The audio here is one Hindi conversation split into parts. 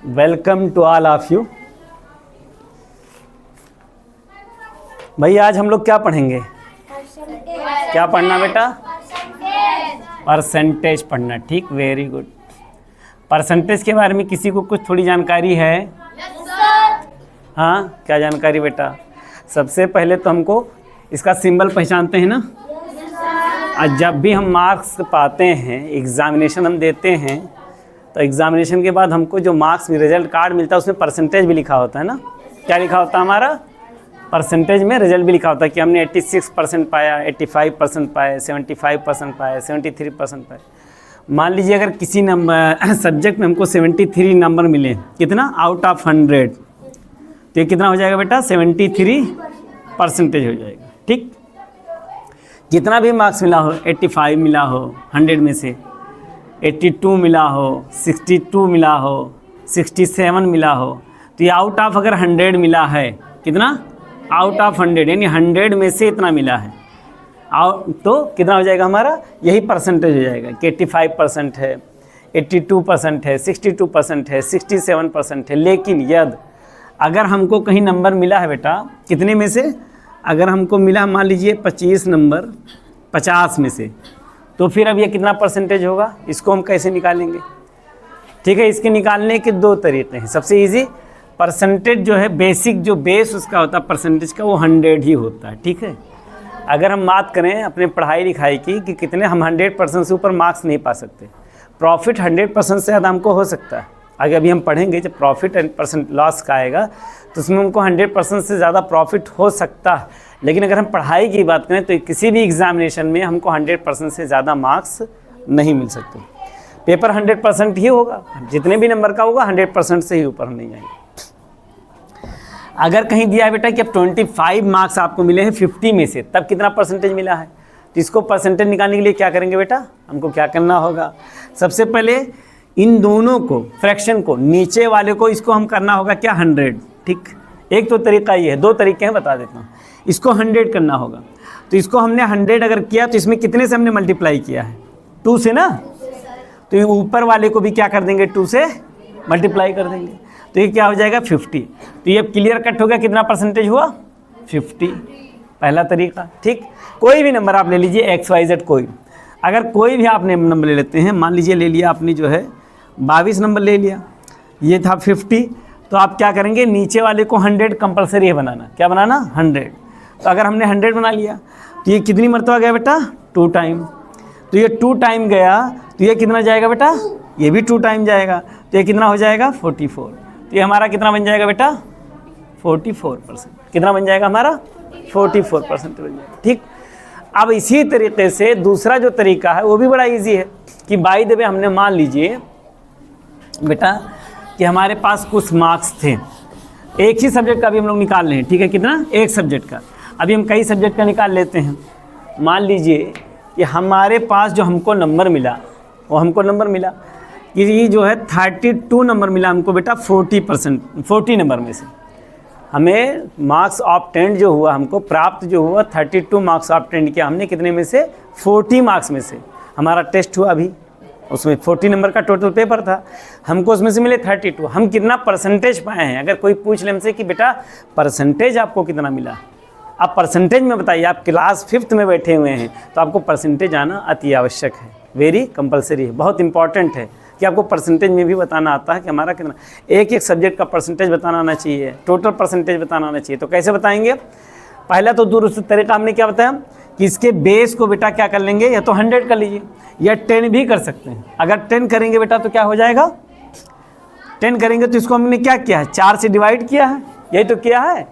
Welcome to all of you. भाई आज हम लोग क्या पढ़ेंगे? क्या पढ़ना बेटा? परसेंटेज पढ़ना। ठीक, वेरी गुड। परसेंटेज के बारे में किसी को कुछ थोड़ी जानकारी है? हाँ, क्या जानकारी बेटा? सबसे पहले तो हमको इसका सिंबल पहचानते हैं ना। आज जब भी हम मार्क्स पाते हैं, एग्जामिनेशन हम देते हैं, तो एग्जामिनेशन के बाद हमको जो मार्क्स में रिजल्ट कार्ड मिलता है उसमें परसेंटेज भी लिखा होता है ना। क्या लिखा होता है हमारा? परसेंटेज में रिजल्ट भी लिखा होता है कि हमने 86% पाया, 85% पाए, 75% पाए, 73% पाए। मान लीजिए अगर किसी नंबर सब्जेक्ट में हमको 73 नंबर मिले, कितना आउट ऑफ 100, तो ये कितना हो जाएगा बेटा? 73% हो जाएगा। ठीक, जितना भी मार्क्स मिला हो, 85 मिला हो 100 में से, 82 मिला हो, 62 मिला हो, 67 मिला हो, तो ये आउट ऑफ अगर 100 मिला है, कितना? आउट ऑफ 100, यानी 100 में से इतना मिला है, तो कितना हो जाएगा हमारा? यही परसेंटेज हो जाएगा कि 85% है, 82% है, 62% है, 67% है। लेकिन यदि अगर हमको कहीं नंबर मिला है बेटा, कितने में से? अगर हमको मिला मान लीजिए 25 नंबर 50 में से, तो फिर अब ये कितना परसेंटेज होगा? इसको हम कैसे निकालेंगे? ठीक है, इसके निकालने के दो तरीके हैं। सबसे इजी, परसेंटेज जो है बेसिक जो बेस उसका होता है परसेंटेज का, वो 100 ही होता है। ठीक है, अगर हम बात करें अपने पढ़ाई लिखाई की कि कितने हम 100% से ऊपर मार्क्स नहीं पा सकते। प्रॉफिट 100% से ज़्यादा हमको हो सकता है। आगे अभी हम पढ़ेंगे जब प्रॉफिट 10% लॉस का आएगा तो उसमें हमको 100% से ज़्यादा प्रॉफिट हो सकता है। लेकिन अगर हम पढ़ाई की बात करें तो किसी भी एग्जामिनेशन में हमको 100% से ज़्यादा मार्क्स नहीं मिल सकते। पेपर 100% ही होगा, जितने भी नंबर का होगा 100% से ही ऊपर हम नहीं जाएंगे। अगर कहीं दिया है बेटा कि अब 25 मार्क्स आपको मिले हैं 50 में से, तब कितना परसेंटेज मिला है? तो इसको परसेंटेज निकालने के लिए क्या करेंगे बेटा? हमको क्या करना होगा? सबसे पहले इन दोनों को, फ्रैक्शन को, नीचे वाले को, इसको हम करना होगा क्या? 100। ठीक, एक तो तरीका ये है, दो तरीके हैं बता देता हूँ। इसको 100 करना होगा, तो इसको हमने 100 अगर किया तो इसमें कितने से हमने मल्टीप्लाई किया है? 2 से ना। तो ये ऊपर वाले को भी क्या कर देंगे? 2 से मल्टीप्लाई कर देंगे, तो ये क्या हो जाएगा? 50। तो ये क्लियर कट हो गया, कितना परसेंटेज हुआ? 50। पहला तरीका। ठीक, कोई भी नंबर आप ले लीजिए, XYZ कोई, अगर कोई भी आपने नंबर ले लेते हैं, मान लीजिए ले लिया आपने जो है 22 नंबर ले लिया, ये था 50, तो आप क्या करेंगे? नीचे वाले को 100 कंपलसरी है बनाना। क्या बनाना? 100। तो अगर हमने 100 बना लिया तो ये कितनी मरतबा गया बेटा? 2 टाइम। तो ये 2 टाइम गया, तो ये कितना जाएगा बेटा? ये भी 2 टाइम जाएगा, तो ये कितना हो जाएगा? 44। तो ये हमारा कितना बन जाएगा बेटा? 44%। कितना बन जाएगा हमारा? 44% बन जाएगा। ठीक, अब इसी तरीके से दूसरा जो तरीका है वो भी बड़ा इजी है कि बाय द वे हमने मान लीजिए बेटा कि हमारे पास कुछ मार्क्स थे, एक ही सब्जेक्ट का भी हम लोग निकाल रहे हैं। ठीक है, कितना? एक सब्जेक्ट का। अभी हम कई सब्जेक्ट का निकाल लेते हैं। मान लीजिए कि हमारे पास जो हमको नंबर मिला, वो हमको नंबर मिला कि ये जो है 32 नंबर मिला हमको बेटा 40 नंबर में से। हमें मार्क्स ऑब्टेंड जो हुआ, हमको प्राप्त जो हुआ 32 मार्क्स ऑब्टेंड किया हमने, कितने में से? 40 मार्क्स में से। हमारा टेस्ट हुआ अभी, उसमें 40 नंबर का टोटल पेपर था, हमको उसमें से मिले 32। हम कितना परसेंटेज पाए हैं? अगर कोई पूछ ले हमसे कि बेटा परसेंटेज आपको कितना मिला, आप परसेंटेज में बताइए। आप क्लास 5th में बैठे हुए हैं तो आपको परसेंटेज आना अति आवश्यक है, वेरी कंपलसरी है, बहुत इंपॉर्टेंट है कि आपको परसेंटेज में भी बताना आता है कि हमारा कितना। एक एक सब्जेक्ट का परसेंटेज बताना आना चाहिए, टोटल परसेंटेज बताना आना चाहिए। तो कैसे बताएंगे? पहला तो दूसरा तरीका हमने क्या बताया कि इसके बेस को बेटा क्या कर लेंगे? या तो 100 कर लीजिए या 10 भी कर सकते हैं। अगर 10 करेंगे बेटा तो क्या हो जाएगा? 10 करेंगे तो इसको हमने क्या किया है? 4 से डिवाइड किया है, यही तो किया है।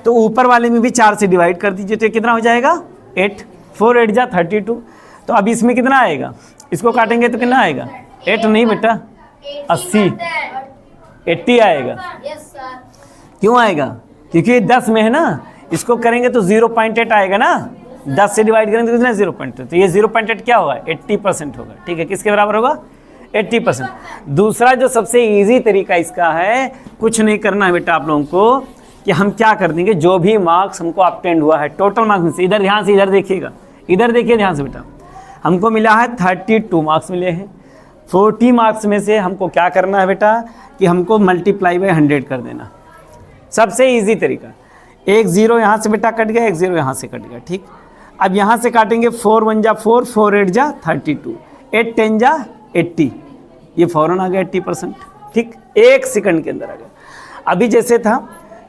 तो ऊपर वाले में भी 4 से डिवाइड कर दीजिए, तो ये कितना हो जाएगा? 8। 4 8 जा 32। तो अब इसमें कितना आएगा? इसको काटेंगे तो कितना आएगा? 8 नहीं बेटा, 80 आएगा। क्यों आएगा? क्योंकि 10 में है ना, इसको करेंगे तो 0.8 आएगा ना। 10 से डिवाइड करेंगे तो कितना? 0.8। तो ये 0.8 क्या होगा? 80% होगा। ठीक है, किसके बराबर होगा? 80%। दूसरा जो सबसे इजी तरीका इसका है, कुछ नहीं करना है बेटा आप लोगों को, कि हम क्या कर देंगे, जो भी मार्क्स हमको ऑब्टेंड हुआ है टोटल मार्क्स में से, इधर ध्यान से, इधर देखिएगा, इधर देखिए ध्यान से बेटा, हमको मिला है 32 मार्क्स मिले हैं। 40 मार्क्स में से हमको क्या करना है बेटा कि हमको मल्टीप्लाई बाय 100 कर देना, सबसे इजी तरीका। एक ज़ीरो यहाँ से बेटा कट गया, एक ज़ीरो यहाँ से कट गया, ठीक। अब यहाँ से काटेंगे 4 1 जा 4, 4 8 जा 32, 8 10 जा 80, ये फ़ौरन आ गया 80%, ठीक, 1 सेकंड के अंदर आ गया। अभी जैसे था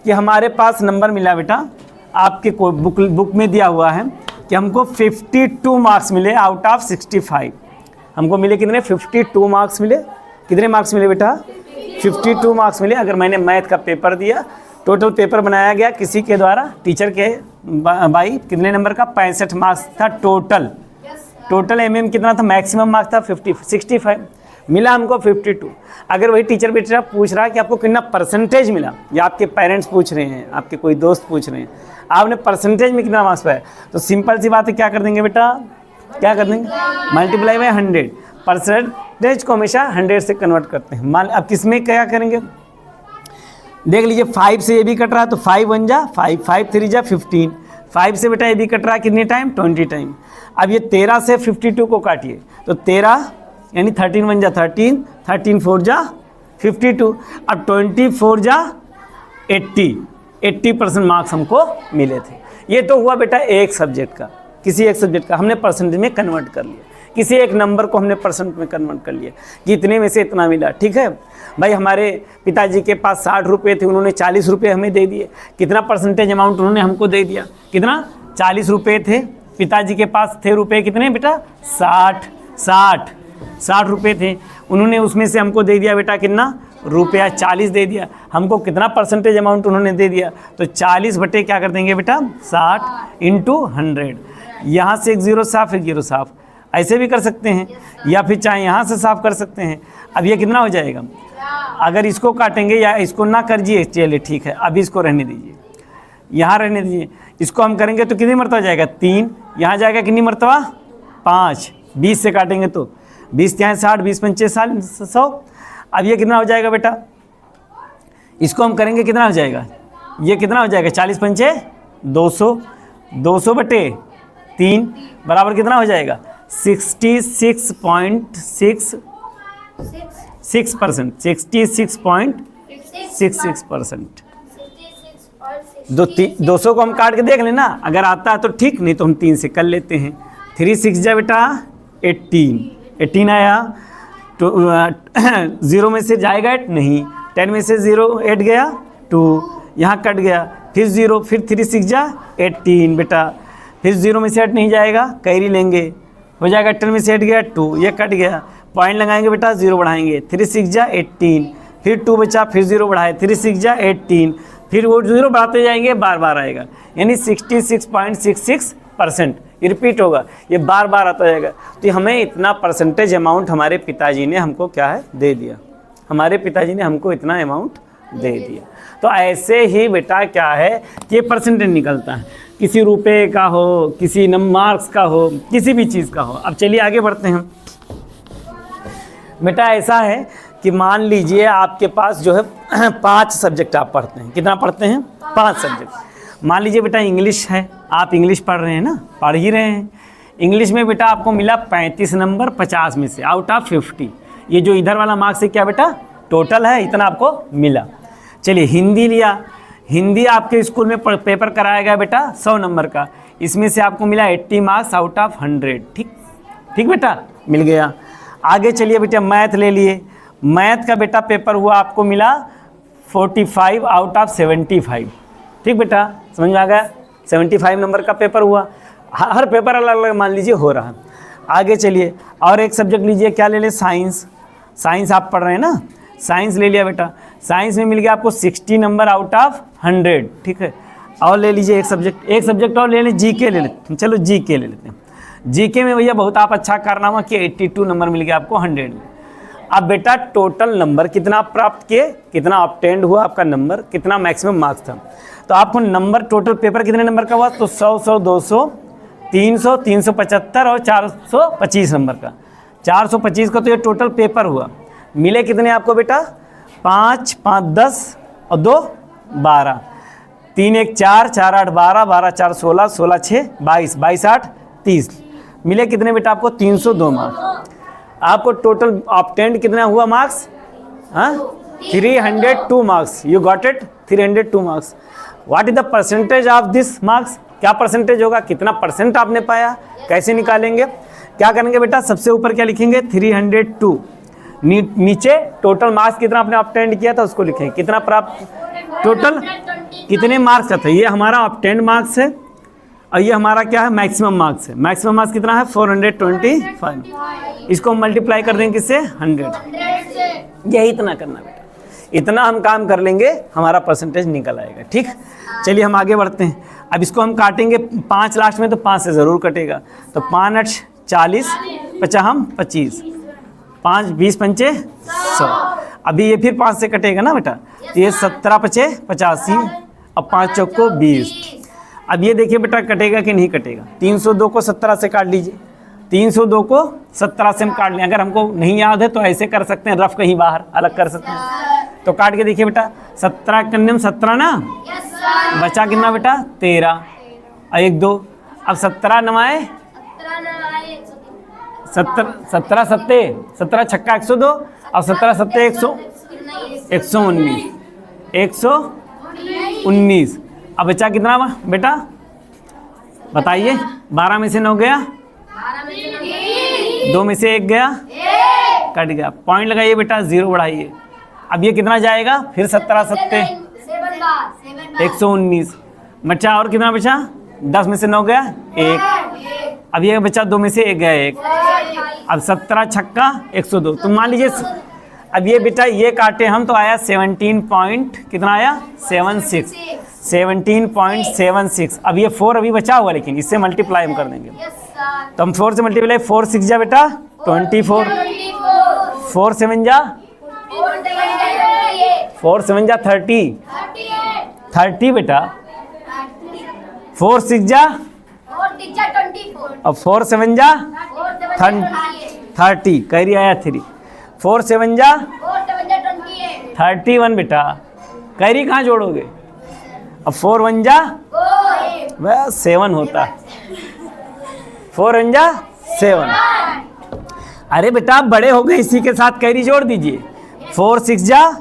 कि हमारे पास नंबर मिला बेटा, आपके बुक में दिया हुआ है कि हमको 52 मार्क्स मिले आउट ऑफ 65। हमको मिले कितने? 52 मार्क्स मिले। कितने मार्क्स मिले बेटा? 52 मार्क्स मिले। अगर मैंने मैथ का पेपर दिया, टोटल पेपर बनाया गया किसी के द्वारा, टीचर के बाई, कितने नंबर का? 65 मार्क्स था टोटल। टोटल कितना था? मैक्सिमम मार्क्स था 65, मिला हमको 52। अगर वही टीचर बेटा पूछ रहा है कि आपको कितना परसेंटेज मिला, या आपके पेरेंट्स पूछ रहे हैं, आपके कोई दोस्त पूछ रहे हैं आपने परसेंटेज में कितना मार्क्स पाया, तो सिंपल सी बात है, क्या कर देंगे बेटा? क्या कर देंगे? Multiply by 100। परसेंटेज को हमेशा 100 से कन्वर्ट करते हैं। मान अब किसमें क्या करेंगे, देख लीजिए 5 से ये भी कट रहा है तो 5 1 जा 5, 5 3 जा 15, 5 से बेटा ये भी कट रहा है कितने टाइम? 20 टाइम। अब ये 13 से 52 को काटिए तो 13 यानी 13 1 जा 13, 13 4 जा 52, अब 24 जा 80% मार्क्स हमको मिले थे। ये तो हुआ बेटा एक सब्जेक्ट का, किसी एक सब्जेक्ट का हमने परसेंटेज में कन्वर्ट कर लिया, किसी एक नंबर को हमने परसेंट में कन्वर्ट कर लिया कि इतने में से इतना मिला, ठीक है भाई। हमारे पिताजी के पास 60 रुपये थे, उन्होंने 40 रुपये हमें दे दिए, कितना परसेंटेज अमाउंट उन्होंने हमको दे दिया? कितना? 40 रुपये थे पिताजी के पास, थे रुपये कितने बेटा? 60 रुपये थे, उन्होंने उसमें से हमको दे दिया बेटा कितना? रुपया 40 दे दिया। हमको कितना परसेंटेज अमाउंट उन्होंने दे दिया? तो 40 बटे क्या कर देंगे बेटा? 60 इंटू 100। यहाँ से एक ज़ीरो साफ, एक ज़ीरो साफ, ऐसे भी कर सकते हैं, या फिर चाहे यहाँ से साफ कर सकते हैं। अब ये कितना हो जाएगा? अगर इसको काटेंगे या इसको ना करिए, चलिए ठीक है, अभी इसको रहने दीजिए, यहाँ रहने दीजिए। इसको हम करेंगे तो कितनी मरतबा जाएगा? 3, यहाँ जाएगा कितनी मरतबा? 5। 20 से काटेंगे तो 20 यहाँ 60, 20 पंचे 100। अब ये कितना हो जाएगा बेटा? इसको हम करेंगे कितना हो जाएगा? ये कितना हो जाएगा? 40 पंचे 200, 200 बटे 3 बराबर कितना हो जाएगा? 66.66%। 66.66%। 200 को हम काट के देख लेना, अगर आता है तो ठीक, नहीं तो हम 3 से कर लेते हैं। 3 6 जा बेटा 18 आया तो 0 में से जाएगा 8 नहीं, 10 में से 0 8 गया 2, यहाँ कट गया, फिर 0, फिर 3 6 जा 18 बेटा, फिर 0 में से 8 नहीं जाएगा, कैरी लेंगे, हो जाएगा 10 में से 8 गया 2, ये कट गया, पॉइंट लगाएंगे बेटा, 0 बढ़ाएंगे, 3 6 जा 18, फिर 2 बचा, फिर 0 बढ़ाए, 3 6 जा 18, फिर वो 0 बढ़ाते जाएंगे, बार बार आएगा, यानी 66.66% रिपीट होगा, ये बार बार आता जाएगा। तो हमें इतना परसेंटेज अमाउंट हमारे पिताजी ने हमको क्या है? दे दिया। हमारे पिताजी ने हमको इतना अमाउंट दे दिया। तो ऐसे ही बेटा क्या है कि परसेंटेज निकलता है, किसी रुपए का हो, किसी मार्क्स का हो, किसी भी चीज़ का हो। अब चलिए आगे बढ़ते हैं बेटा। ऐसा है कि मान लीजिए आपके पास जो है 5 सब्जेक्ट आप पढ़ते हैं। कितना पढ़ते हैं? 5 सब्जेक्ट। मान लीजिए बेटा इंग्लिश है, आप इंग्लिश पढ़ रहे हैं ना, पढ़ ही रहे हैं। इंग्लिश में बेटा आपको मिला 35 नंबर 50 में से आउट ऑफ 50। ये जो इधर वाला मार्क्स है क्या बेटा? टोटल है, इतना आपको मिला। चलिए हिंदी लिया, हिंदी आपके स्कूल में पेपर कराया गया बेटा 100 नंबर का, इसमें से आपको मिला 80 मार्क्स आउट ऑफ 100। ठीक बेटा, मिल गया। आगे चलिए बेटा मैथ ले लिए, मैथ का बेटा पेपर हुआ आपको मिला 45 आउट ऑफ 75। ठीक बेटा, समझ में आ गया? 75 नंबर का पेपर हुआ, हर पेपर अलग अलग मान लीजिए हो रहा है। आगे चलिए और एक सब्जेक्ट लीजिए, क्या ले लें? साइंस। साइंस आप पढ़ रहे हैं ना, साइंस ले लिया बेटा, साइंस में मिल गया आपको 60 नंबर आउट ऑफ 100। ठीक है, और ले लीजिए एक सब्जेक्ट और ले लें, जीके ले लेते हैं। चलो जीके ले लेते हैं। जीके में भैया बहुत आप अच्छा कारनामा किए, 82 नंबर मिल गया आपको 100 में। अब बेटा टोटल नंबर कितना आप प्राप्त किए, कितना ऑब्टेन्ड हुआ आपका नंबर, कितना मैक्सिमम मार्क्स था। तो आपको नंबर टोटल पेपर कितने नंबर का हुआ? तो 100 100 200 300 375 और 425 नंबर का। 425 का तो ये टोटल पेपर हुआ। मिले कितने आपको बेटा? 5 5 10 और 2 12, 3 1 4 4 8 12 12 4 16 16 6 22 22 8 30। मिले कितने बेटा आपको? 302 मार्क्स। आपको टोटल ऑब्टेन्ड कितना हुआ मार्क्स? हाँ, 302 marks. You got it, 302 marks. What is the percentage of this marks? क्या परसेंटेज होगा, कितना परसेंट आपने पाया, कैसे निकालेंगे? क्या करेंगे बेटा, सबसे ऊपर क्या लिखेंगे? 302। नीचे टोटल मार्क्स कितना आपने ऑब्टेन्ड किया था उसको लिखेंगे, कितना प्राप्त, टोटल कितने मार्क्स का था। ये हमारा ऑब्टेन्ड मार्क्स है और ये हमारा क्या है, मैक्सिमम मार्क्स है। मैक्सिमम मार्क्स कितना है? 425। इसको मल्टीप्लाई कर देंगे किससे? 100 से। यही इतना करना बेटा, इतना हम काम कर लेंगे, हमारा परसेंटेज निकल आएगा। ठीक, चलिए हम आगे बढ़ते हैं। अब इसको हम काटेंगे 5 लास्ट में, तो 5 से ज़रूर कटेगा। तो 5 8 40, 50 25, 5 20 पंचे 100। अभी ये फिर 5 से कटेगा ना बेटा, तो ये 17 पचे 85, अब 5 चौक को 20। अब ये देखिए बेटा कटेगा कि नहीं कटेगा। 302 को 17 से काट लीजिए, 302 को 17 से हम काट लें। अगर हमको नहीं याद है तो ऐसे कर सकते हैं, रफ कहीं बाहर अलग कर सकते हैं। तो काट के देखिए बेटा, 17 कन्ने में 17 ना, बचा कितना बेटा? 13 और 1 2। अब 17 नवाए 17 सत्ते 17 छक्का 102 और 17 सत्ते 119, 119। अब बचा कितना बेटा बताइए? 12 में से 9 गया, 2 में से 1 गया, कट गया। पॉइंट लगाइए बेटा, 0 बढ़ाइए। अब ये कितना जाएगा? फिर 17 सत्ते 119। बचा और कितना बचा? 10 में से 9 गया 1। अब ये बचा 2 में से 1 गया 1। अब 17 छक्का 102। तो मान लीजिए अब ये बेटा ये काटे हम तो आया 17 पॉइंट कितना आया? 76, 17.76। अब ये 4 अभी बचा हुआ, लेकिन इससे मल्टीप्लाई हम कर देंगे। तो हम 4 से मल्टीप्लाई, 4 6 जा बेटा 24, 4 7 जा 30 बेटा, 4 6 जा अब 4 7 जा 30, कैरी आया 3, 4 7 जा 31 बेटा, कैरी कहाँ जोड़ोगे? अब 4 1 जा बस 7 होता, 4 1 जा 7। अरे बेटा आप बड़े हो गए, इसी के साथ कैरी जोड़ दीजिए। 4 6 जा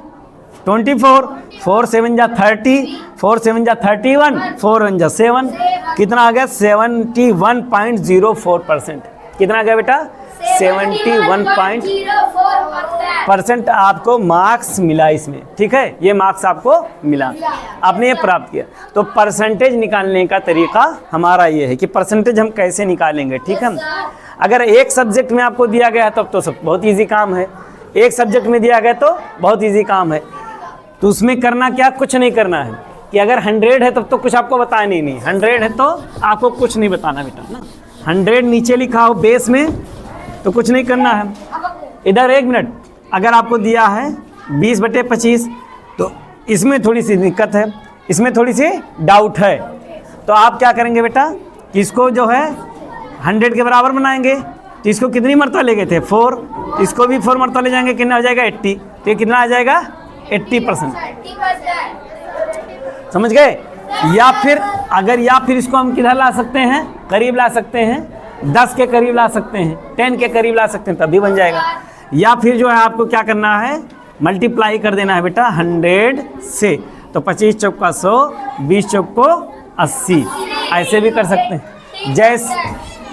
24, 4 7 जा 30, 4 7 जा 31, 4 1 जा 7। कितना आ गया? 71.04%। कितना आ गया बेटा? 71% आपको मार्क्स मिला इसमें। ठीक है, ये मार्क्स आपको मिला, आपने ये प्राप्त किया। तो परसेंटेज निकालने का तरीका हमारा ये है कि परसेंटेज हम कैसे निकालेंगे। ठीक है, अगर एक सब्जेक्ट में आपको दिया गया है तब तो सब बहुत इजी काम है, एक सब्जेक्ट में दिया गया तो बहुत इजी काम है। तो उसमें करना क्या? कुछ नहीं करना है कि अगर 100 है तब तो कुछ आपको बताना ही नहीं, 100 है तो आपको कुछ नहीं बताना बेटा ना। 100 नीचे लिखा हो बेस में तो कुछ नहीं करना है। इधर 1 मिनट, अगर आपको दिया है 20/25 तो इसमें थोड़ी सी दिक्कत है, इसमें थोड़ी सी डाउट है। तो आप क्या करेंगे बेटा, इसको जो है 100 के बराबर बनाएंगे। तो इसको कितनी मरतबा ले गए थे? 4, इसको भी 4 मरतबा ले जाएंगे, कितना हो जाएगा? 80। तो ये कितना आ जाएगा? 80%। समझ गए? या फिर इसको हम किधर ला सकते हैं? करीब ला सकते हैं, 10 के करीब ला सकते हैं, 10 के करीब ला सकते हैं, तब भी बन जाएगा। या फिर जो है आपको क्या करना है? मल्टीप्लाई कर देना है बेटा 100 से। तो 25 चौका 100, 20 चौक को 80, ऐसे भी कर सकते हैं जैसे।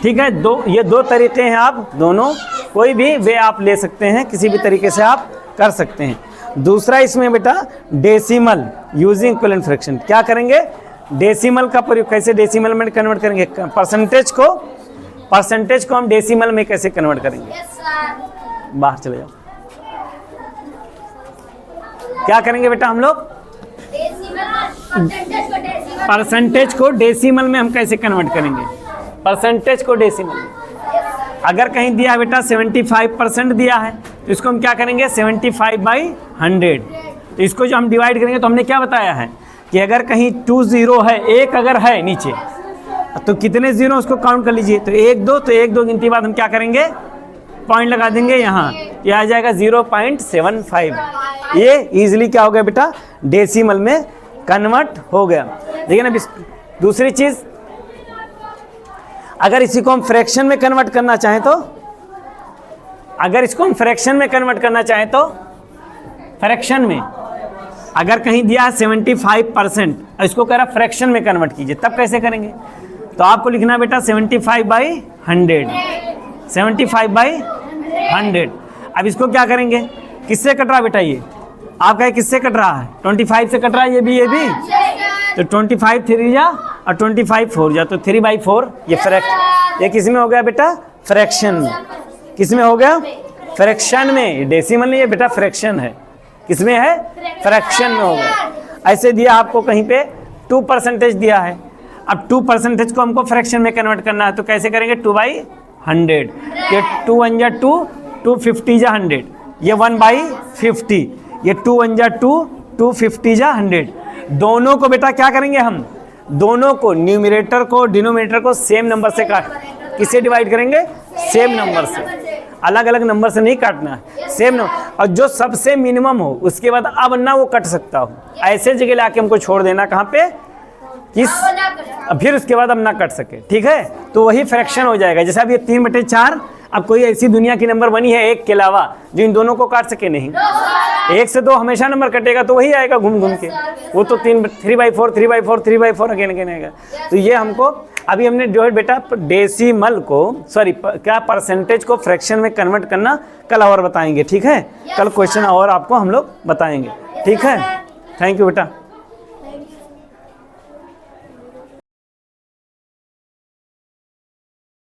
ठीक है, ये दो तरीके हैं, आप दोनों कोई भी वे आप ले सकते हैं, किसी भी तरीके से आप कर सकते हैं। दूसरा इसमें बेटा डेसिमल यूजिंग इक्विवेलेंट फ्रैक्शन। क्या करेंगे? डेसिमल का प्रयोग, कैसे डेसिमल में कन्वर्ट करेंगे? परसेंटेज को हम डेसिमल में कैसे कन्वर्ट करेंगे? बाहर चले जाओ। क्या करेंगे बेटा हम लोग? परसेंटेज को डेसिमल में हम कैसे कन्वर्ट करेंगे? परसेंटेज को डेसिमल में अगर कहीं दिया है बेटा 75% दिया है तो इसको हम क्या करेंगे? 75/100। तो इसको जो हम डिवाइड करेंगे तो हमने क्या बताया है कि अगर कहीं 2 0 है, 1 अगर है नीचे तो कितने 0 उसको काउंट कर लीजिए। तो 1 2, तो 1 2 गिनती बाद हम क्या करेंगे? पॉइंट लगा देंगे यहाँ, ये आ जाएगा 0.75। ये इजीली क्या हो गया बेटा? डेसिमल में कन्वर्ट हो गया। देखिए ना, दूसरी चीज़ अगर इसी को हम फ्रैक्शन में कन्वर्ट करना चाहें तो अगर इसको हम फ्रैक्शन में कन्वर्ट करना चाहें तो फ्रैक्शन में, अगर कहीं दिया है 75% और इसको कह रहा फ्रैक्शन में कन्वर्ट कीजिए, तब कैसे करेंगे? तो आपको लिखना है बेटा 75/100, 75/100। अब इसको क्या करेंगे? किससे कट रहा बेटा ये? आप कहे किससे कट रहा है? 25 से कट रहा है, ये भी तो 25 3 जा और 25 4 जा, तो 3/4 ये फ्रैक्शन। ये किस में हो गया बेटा? फ्रैक्शन में। किस में हो गया? फ्रैक्शन में। डेसिमल नहीं है बेटा, फ्रैक्शन है। किस में है? फ्रैक्शन में हो गया। ऐसे दिया आपको कहीं पे 2% दिया है, अब 2% को हमको फ्रैक्शन में कन्वर्ट करना है, तो कैसे करेंगे? 2/100। ये 2 1 जा 2, 2 50 जा 100, ये 1/50, ये 2 1 जा 2, 2 50 जा 100। दोनों को बेटा क्या करेंगे हम? दोनों को, न्यूमरेटर को डिनोमिनेटर को सेम नंबर से काट, किससे डिवाइड करेंगे? सेम नंबर से, अलग अलग नंबर से नहीं काटना है, सेम नंबर। और जो सबसे मिनिमम हो उसके बाद अब ना वो कट सकता हो, ऐसे जगह लाके हमको छोड़ देना, कहाँ पे? किस, फिर उसके बाद अब ना कट सके, ठीक है? तो वही फ्रैक्शन हो जाएगा। जैसे अब ये 3/4, अब कोई ऐसी दुनिया की नंबर बनी है एक के अलावा जो इन दोनों को काट सके नहीं? 1 से 2 हमेशा नंबर कटेगा, तो वही आएगा घूम घूम के, वो तो 3/4 3/4 3/4 अगेन अगेन आएगा। तो ये हमको अभी हमने जो है बेटा डेसिमल को, सॉरी क्या, परसेंटेज को फ्रैक्शन में कन्वर्ट करना कल और बताएंगे, ठीक है? कल क्वेश्चन और आपको हम लोग बताएंगे, ठीक है? थैंक यू बेटा।